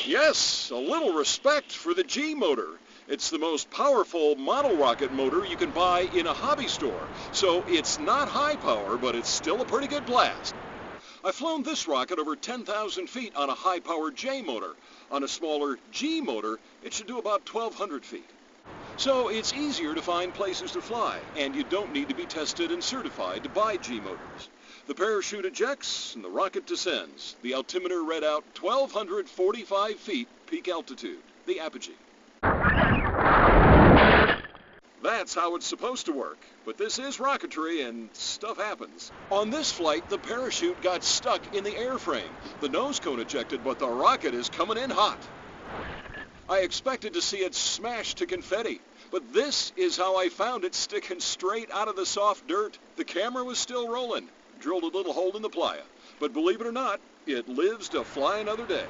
Yes, a little respect for the G motor. It's the most powerful model rocket motor you can buy in a hobby store. So it's not high power, but it's still a pretty good blast. I've flown this rocket over 10,000 feet on a high-powered J motor. On a smaller G motor, it should do about 1,200 feet. So it's easier to find places to fly, and you don't need to be tested and certified to buy G motors. The parachute ejects and the rocket descends. The altimeter read out 1,245 feet peak altitude, the apogee. That's how it's supposed to work. But this is rocketry and stuff happens. On this flight, the parachute got stuck in the airframe. The nose cone ejected, but the rocket is coming in hot. I expected to see it smash to confetti, but this is how I found it sticking straight out of the soft dirt. The camera was still rolling. Drilled a little hole in the playa. But believe it or not, it lives to fly another day.